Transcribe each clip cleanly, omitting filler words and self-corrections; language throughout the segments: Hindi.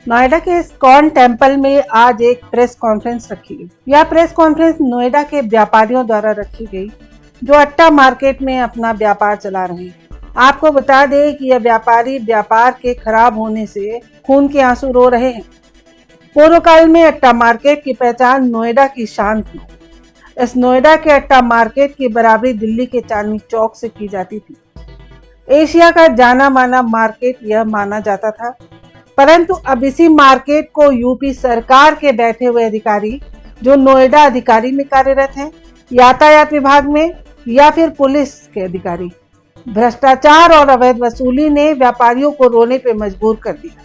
नोएडा के इस्कॉन टेम्पल में आज एक प्रेस कॉन्फ्रेंस रखी गई। यह प्रेस कॉन्फ्रेंस नोएडा के व्यापारियों द्वारा रखी गई जो अट्टा मार्केट में अपना व्यापार चला रहे हैं। आपको बता दें कि यह व्यापारी व्यापार के खराब होने से खून के आंसू रो रहे हैं। पूर्व काल में अट्टा मार्केट की पहचान नोएडा की शान थी। इस नोएडा के अट्टा मार्केट की बराबरी दिल्ली के चांदनी चौक से की जाती थी। एशिया का जाना माना मार्केट यह माना जाता था, परंतु अब इसी मार्केट को यूपी सरकार के बैठे हुए अधिकारी जो नोएडा अधिकारी में कार्यरत हैं, यातायात विभाग में या फिर पुलिस के अधिकारी, भ्रष्टाचार और अवैध वसूली ने व्यापारियों को रोने पे मजबूर कर दिया।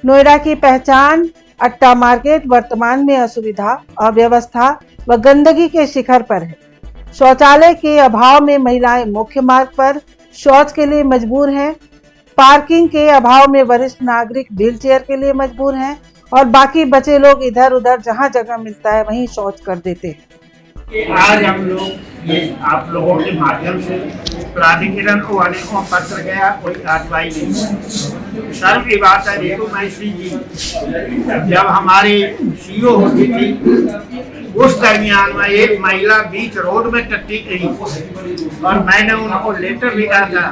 नोएडा की पहचान अट्टा मार्केट वर्तमान में असुविधा, अव्यवस्था व गंदगी के शिखर पर है। शौचालय के अभाव में महिलाएं मुख्य मार्ग पर शौच के लिए मजबूर हैं। पार्किंग के अभाव में वरिष्ठ नागरिक व्हीलचेयर के लिए मजबूर हैं और बाकी बचे लोग इधर उधर जहां जगह मिलता है वहीं शौच कर देते हैं। आज हम लोग ये आप लोगों के माध्यम से प्राधिकरण वाले को पत्र गया, कोई कार्रवाई नहीं। सर्व की बात है, रेणु महसी जी जब हमारी सीओ होती थी उस दरमियान में एक महिला बीच रोड में टट्टी गई और मैंने उनको लेटर लिखा था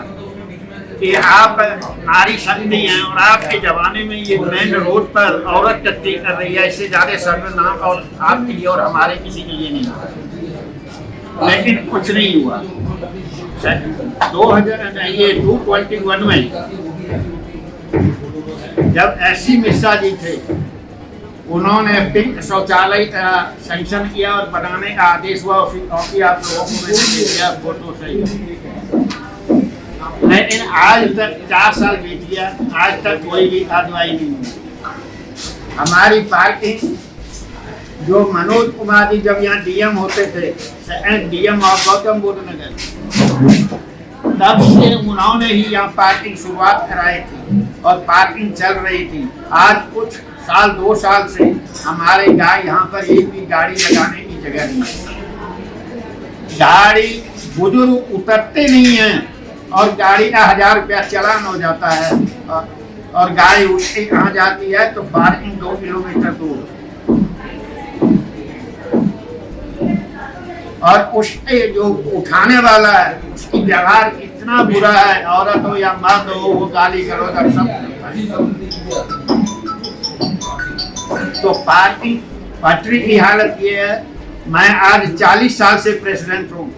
कि आप नारी शक्ति हैं और आपके जमाने में ये मेन रोड पर औरत टट्टी कर रही है, इससे ज्यादा सर्वनाम और आपके लिए और हमारे किसी के लिए नहीं। लेकिन कुछ नहीं हुआ। 2021 में जब एससी मिश्रा जी थे, उन्होंने पिंक शौचालय का सैंक्शन किया और बनाने का आदेश हुआ। आप लोगों को मैंने दिया फोटो सही। लेकिन आज तक 4 साल बीत गया, आज तक कोई भी कार्रवाई नहीं हुई। हमारी पार्किंग जो मनोज कुमार जी जब यहाँ डीएम होते थे, डीएम ऑफ गौतम बुद्ध नगर, तब से उन्होंने ही यहाँ पार्किंग शुरुआत कराई थी और पार्किंग चल रही थी। आज कुछ साल 2 साल से हमारे यहाँ पर एक भी गाड़ी लगाने की जगह नहीं। गाड़ी बुजुर्ग उतरते नहीं हैं और गाड़ी का 1000 रुपया चालान हो जाता है और गाड़ी उठती कहाँ जाती है तो पार्किंग 2 किलोमीटर दूर। और उसके जो उठाने वाला है उसकी व्यवहार इतना बुरा है, औरत हो या मर्द हो, वो गाली गलौज सब। तो पार्किंग पटरी की हालत ये है। मैं आज 40 साल से प्रेसिडेंट हूँ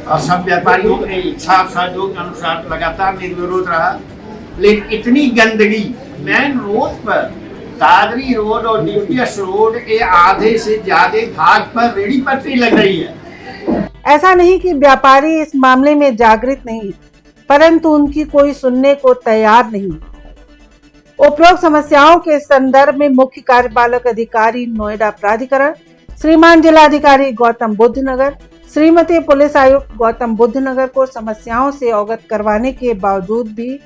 और सब व्यापारियों की इच्छा सहयोग के अनुसार लगातार निर्विरोध रहा, लेकिन इतनी गंदगी मेन रोड पर, दादरी रोड और डीपीएस रोड के आधे से ज्यादा भाग पर रेडी पटरी लग रही है। ऐसा नहीं कि व्यापारी इस मामले में जागृत नहीं, परंतु उनकी कोई सुनने को तैयार नहीं। उपरोक्त समस्याओं के संदर्भ में मुख्य कार्यपालक अधिकारी नोएडा प्राधिकरण, श्रीमान जिलाधिकारी गौतम बुद्ध नगर, श्रीमती पुलिस आयुक्त गौतम बुद्ध नगर को समस्याओं से अवगत करवाने के बावजूद भी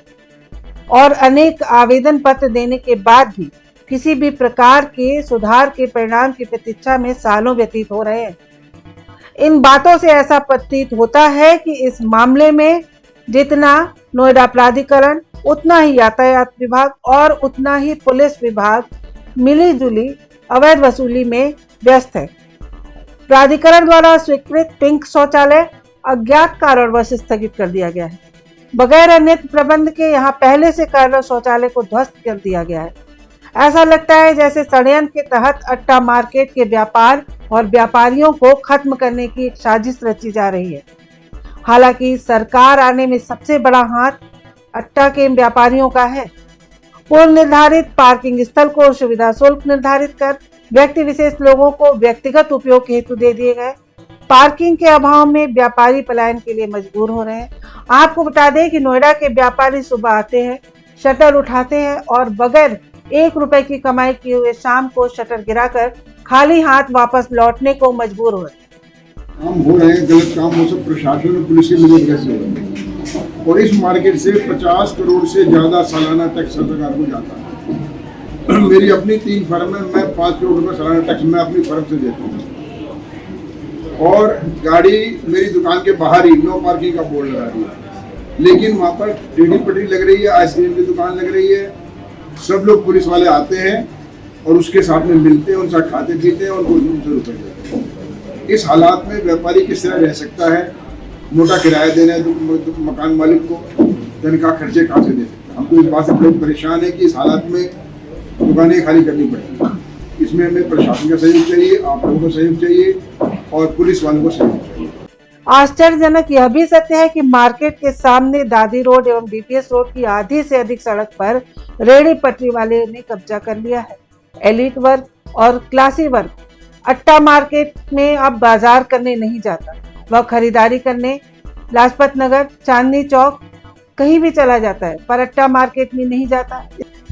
और अनेक आवेदन पत्र देने के बाद भी किसी भी प्रकार के सुधार के परिणाम की प्रतीक्षा में सालों व्यतीत हो रहे हैं। इन बातों से ऐसा प्रतीत होता है कि इस मामले में जितना नोएडा प्राधिकरण, उतना ही यातायात विभाग और उतना ही पुलिस विभाग मिली जुली अवैध वसूली में व्यस्त है। प्राधिकरण द्वारा स्वीकृत पिंक शौचालय अज्ञात कारणवश स्थगित कर दिया गया है। बगैर अन्यत्र प्रबंध के यहाँ पहले से कार्यरत शौचालय को ध्वस्त कर दिया गया है। ऐसा लगता है जैसे षड्यंत्र के तहत अट्टा मार्केट के व्यापार और व्यापारियों को खत्म करने की एक साजिश रची जा रही है। हालांकि सरकार आने में सबसे बड़ा हाथ अट्टा के व्यापारियों का है। पूर्व निर्धारित पार्किंग स्थल को सुविधा शुल्क निर्धारित कर व्यक्ति विशेष लोगों को व्यक्तिगत उपयोग हेतु दे दिए गए। पार्किंग के अभाव में व्यापारी पलायन के लिए मजबूर हो रहे हैं। आपको बता दें कि नोएडा के व्यापारी सुबह आते हैं, शटर उठाते हैं और बगैर 1 रुपए की कमाई किए हुए शाम को शटर गिराकर खाली हाथ वापस लौटने को मजबूर हो रहे हैं। काम हो रहे हैं, गलत काम हो सब प्रशासन और पुलिस की मदद कैसे हो रही है। और इस मार्केट से 50 करोड़ से ज्यादा सालाना टैक्स सरकार को जाता है। मेरी अपनी 3 फर्म है, मैं 5 करोड़ रुपए सालाना टैक्स मैं अपनी फर्म से देता हूँ। और गाड़ी मेरी दुकान के बाहर ही नो पार्किंग का बोर्ड लगा दिया, लेकिन वहाँ पर रेडी पटरी लग रही है, आइसक्रीम की दुकान लग रही है, सब लोग पुलिस वाले आते हैं और उसके साथ में मिलते हैं, उनसे खाते पीते हैं और उनसे रुपये देते हैं। इस हालात में व्यापारी किस तरह रह सकता है? मोटा किराया देना है तो मकान मालिक को, तनख्वाह खर्चे कहाँ से दे सकते हैं? हम तो इस बात से बड़े परेशान है कि इस हालात में दुकानें खाली करनी पड़ेगी। इसमें हमें प्रशासन का सहयोग चाहिए, आप लोगों का सहयोग चाहिए और पुलिस वालों को सहयोग चाहिए। आश्चर्यजनक यह भी सत्य है कि मार्केट के सामने दादी रोड एवं डीपीएस रोड की आधी से अधिक सड़क पर रेहड़ी पटरी वाले ने कब्जा कर लिया है। एलिट वर्ग और क्लासी वर्ग अट्टा मार्केट में अब बाजार करने नहीं जाता, वह खरीदारी करने लाजपत नगर, चांदनी चौक कहीं भी चला जाता है, पर अट्टा मार्केट में नहीं जाता।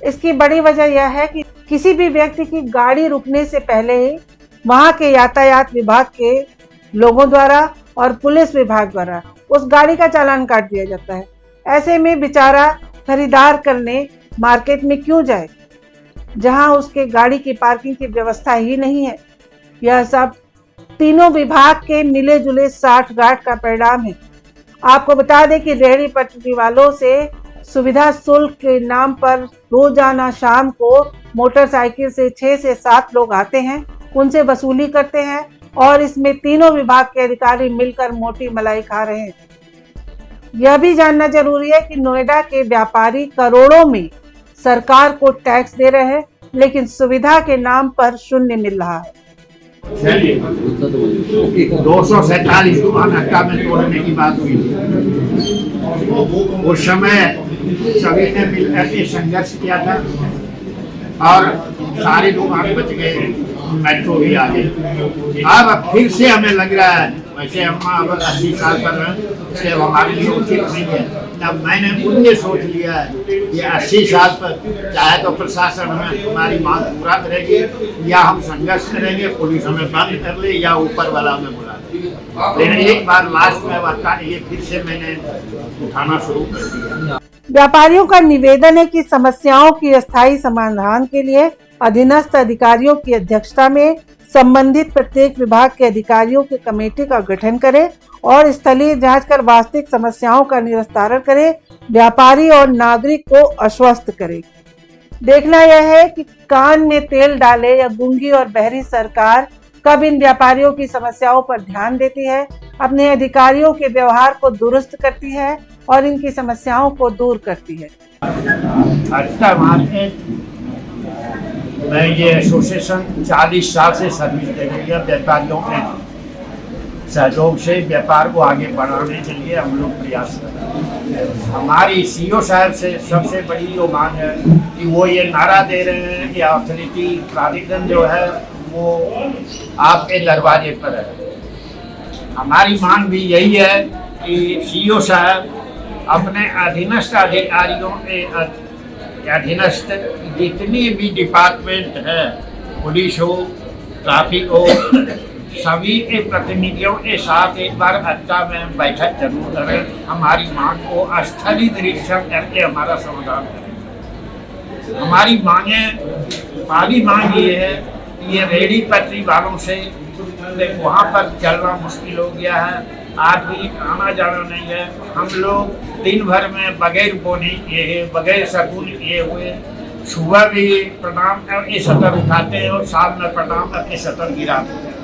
इसकी बड़ी वजह यह है कि किसी भी व्यक्ति की गाड़ी रुकने से पहले ही वहां के यातायात विभाग के लोगों द्वारा और पुलिस विभाग द्वारा उस गाड़ी का चालान काट दिया जाता है। ऐसे में बेचारा खरीदार करने मार्केट में क्यों जाए जहां उसके गाड़ी की पार्किंग की व्यवस्था ही नहीं है। यह सब तीनों विभाग के मिले जुले साठ गांठ का परिणाम है। आपको बता दें कि रेहड़ी पटरी वालों से सुविधा शुल्क के नाम पर रोजाना शाम को मोटरसाइकिल से 6 से 7 लोग आते हैं, उनसे वसूली करते हैं और इसमें तीनों विभाग के अधिकारी मिलकर मोटी मलाई खा रहे हैं। यह भी जानना जरूरी है कि नोएडा के व्यापारी करोड़ों में सरकार को टैक्स दे रहे हैं, लेकिन सुविधा के नाम पर शून्य मिल रहा है। 247 दुकान अट्टा में तोड़ने की बात हुई थी। उस समय सभी ने मिलकर के संघर्ष किया था और सारी दुकान बच गए, मेट्रो भी आ गई। अब फिर से हमें लग रहा है, वैसे हम अब 80 साल पर हैं, हमारे लिए उचित नहीं है। अब मैंने उनने सोच लिया है कि 80 साल पर चाहे तो प्रशासन हमें हमारी मांग पूरा करेगी या हम संघर्ष करेंगे, पुलिस हमें बंद कर ले या ऊपर वाला हमें बुला ले। लेकिन एक बार लास्ट में बता ये फिर से मैंने उठाना शुरू कर दिया। व्यापारियों का निवेदन है कि समस्याओं की अस्थायी समाधान के लिए अधीनस्थ अधिकारियों की अध्यक्षता में संबंधित प्रत्येक विभाग के अधिकारियों की कमेटी का गठन करें और स्थलीय जांच कर वास्तविक समस्याओं का निस्तारण करें, व्यापारी और नागरिक को आश्वस्त करें। देखना यह है कि कान में तेल डाले या गूंगी और बहरी सरकार कब इन व्यापारियों की समस्याओं पर ध्यान देती है, अपने अधिकारियों के व्यवहार को दुरुस्त करती है और इनकी समस्याओं को दूर करती है। अट्टा मार्केट मैं ये एसोसिएशन 40 साल से सर्विस दे रही है। व्यापारियों के सहयोग से व्यापार को आगे बढ़ाने के लिए हम लोग प्रयास कर रहे हैं। हमारी सीओ साहब से सबसे बड़ी जो मांग है कि वो ये नारा दे रहे हैं कि अथॉरिटी प्राधिकरण जो है वो आपके दरवाजे पर है। हमारी मांग भी यही है कि सीओ साहब अपने अधीनस्थ अधिकारियों के अधीनस्थ जितनी भी डिपार्टमेंट है, पुलिस हो, ट्रैफिक हो, सभी के प्रतिनिधियों के साथ एक बार अट्टा में बैठक जरूर करें। हमारी मांग को स्थलीय निरीक्षण करके हमारा समाधान करें। हमारी मांगे पहली मांग ये है कि ये रेहड़ी पटरी वालों से वहाँ पर चलना मुश्किल हो गया है, आदमी आना जाना नहीं है। हम लोग दिन भर में बगैर बोनी किए, बगैर सकून किए हुए सुबह भी प्रणाम करके सतर उठाते हैं और शाम में प्रणाम करके सतर गिराते हैं।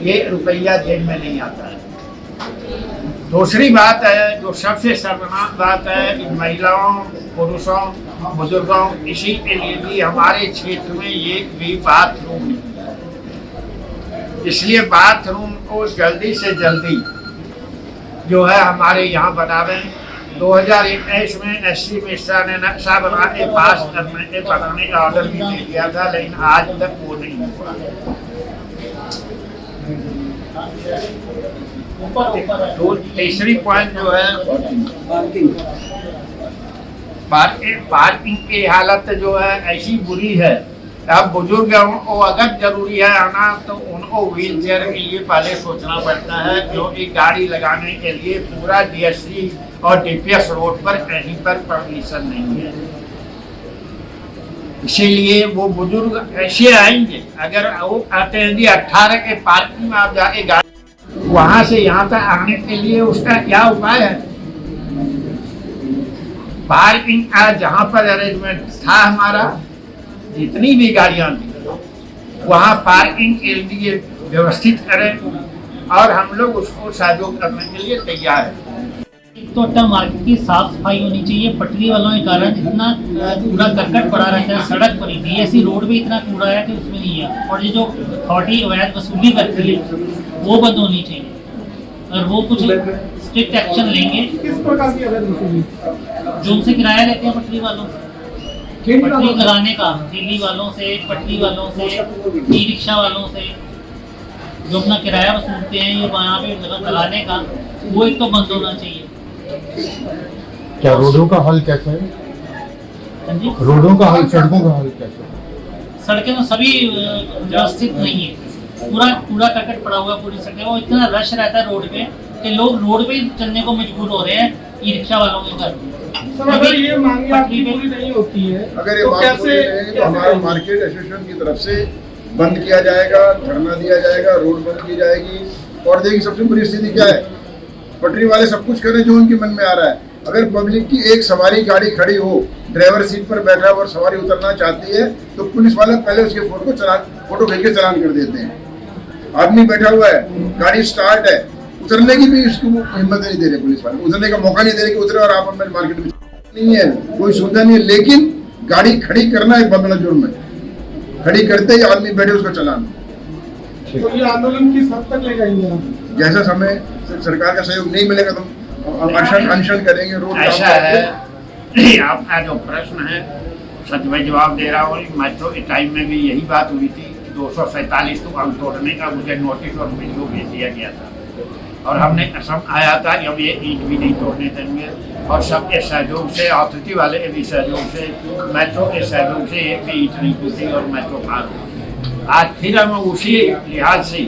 ये रुपया जेब में नहीं आता है। दूसरी बात है जो सबसे शर्मनाक बात है, इन महिलाओं, पुरुषों, बुजुर्गों, इसी के लिए भी हमारे क्षेत्र में एक भी बाथरूम नहीं है। इसलिए बाथरूम को जल्दी से जल्दी जो है हमारे यहाँ बनावे। 2021 में एससी मिश्रा ने नक्शा बना के पास करने के बनाने का ऑर्डर भी दे दिया था, लेकिन आज तक वो नहीं हुआ। तो तीसरी पॉइंट जो है पार्किंग की हालत जो है ऐसी बुरी है। अब बुजुर्गों को अगर जरूरी है आना तो उनको व्हील चेयर के लिए पहले सोचना पड़ता है, क्योंकि गाड़ी लगाने के लिए पूरा डीएससी और डीपीएस रोड पर कहीं पर परमिशन नहीं है। इसीलिए वो बुजुर्ग ऐसे आएंगे, अगर वो कहते हैं कि 18 के पार्किंग में आप जाके गाड़ी वहां से यहाँ तक आने के लिए उसका क्या उपाय है? पार्किंग का जहाँ पर अरेंजमेंट था हमारा, जितनी भी गाड़ियाँ थी वहाँ पार्किंग के लिए व्यवस्थित करें और हम लोग उसको सहयोग करने के लिए तैयार हैं। तो अट्टा मार्केट की साफ सफाई होनी चाहिए। पटरी वालों के कारण इतना कूड़ा करकट पड़ा रहता है सड़क पर ही। बीएससी रोड भी इतना कूड़ा है कि उसमें नहीं है। और ये जो अथॉरिटी अवैध वसूली करती है वो बंद होनी चाहिए और वो कुछ स्ट्रिक्ट एक्शन लेंगे। किस प्रकार की अवैध वसूली? जो उनसे किराया लेते हैं पटरी वालों से, पटरी लगाने का, ठेली वालों से, पटरी वालों से, ई रिक्शा वालों से जो अपना किराया वसूलते हैं ये वहाँ पे लगाने का, वो एक तो बंद होना चाहिए। क्या रोडों का हाल कैसा है? हाँ जी, रोडों का हाल, सड़कों का हाल कैसा है? सड़कें तो सभी व्यवस्थित नहीं है। पूरा कूड़ा करकट पड़ा हुआ है पूरी सड़कें। वो इतना रश रहता है रोड पे कि लोग रोड पे चलने को मजबूर हो रहे हैं ई रिक्शा वालों के घर। सर, अगर ये मांगे आपकी पूरी नहीं होती है अगर ये तो बात कैसे तो हमारा मार्केट एसोसिएशन की तरफ से बंद किया जाएगा, धरना दिया जाएगा, रोड बंद की जाएगी। और देखिए सबसे बड़ी स्थिति क्या है, पटरी वाले सब कुछ करें जो उनके मन में आ रहा है। अगर पब्लिक की एक सवारी गाड़ी खड़ी हो, ड्राइवर सीट पर बैठा और सवारी उतरना चाहती है तो पुलिस वाले पहले उसके फोटो खींच के चालान कर देते हैं। आदमी बैठा हुआ है, गाड़ी स्टार्ट है, उतरने की भी उसको हिम्मत नहीं दे रहे पुलिस वाले, उतरने का मौका नहीं दे रहे कि उतरे और आप अपने मार्केट में नहीं है, कोई सुविधा नहीं है। लेकिन गाड़ी खड़ी करना एक बहुत बड़ा जुर्म है। खड़ी करते ही आदमी बैठे उसका चालान। तो ये आंदोलन किस हद तक ले जाएंगे आप? जैसा समय सरकार का सहयोग नहीं मिलेगा तो अनशन करेंगे। रोड ऐसा है, आपका जो प्रश्न है सच में जवाब दे रहा हूँ। मेट्रो के टाइम में भी यही बात हुई थी। 247 को अंक तोड़ने का मुझे नोटिस और वीडियो भेज दिया गया था और हमने कसम आया था कि हम ये ईंट भी नहीं तोड़ने देंगे। और सबके सहयोग से, अथॉरिटी वाले के भी सहयोग से, मेट्रो के सहयोग से एक भी ईंट नहीं टूटी और मेट्रो पार हो। आज फिर हम उसी लिहाज से,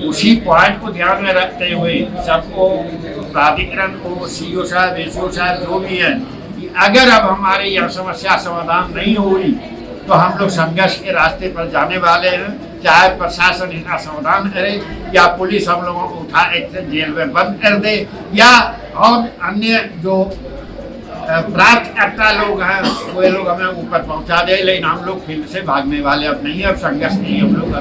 उसी पॉइंट को ध्यान में रखते हुए सबको, प्राधिकरण को, सीओ साहब, एसओ साहब जो भी है, कि अगर अब हमारे यह समस्या समाधान नहीं हुई तो हम लोग संघर्ष के रास्ते पर जाने वाले हैं। चाहे प्रशासन इसका समाधान करे या पुलिस हम लोगों को उठा एक जेल में बंद कर दे या और अन्य जो प्राप्तकर्ता लोग हैं वो लोग हमें ऊपर पहुंचा दे। लेकिन हम लोग फील्ड से भागने वाले अब नहीं, अब संघर्ष नहीं हम लोग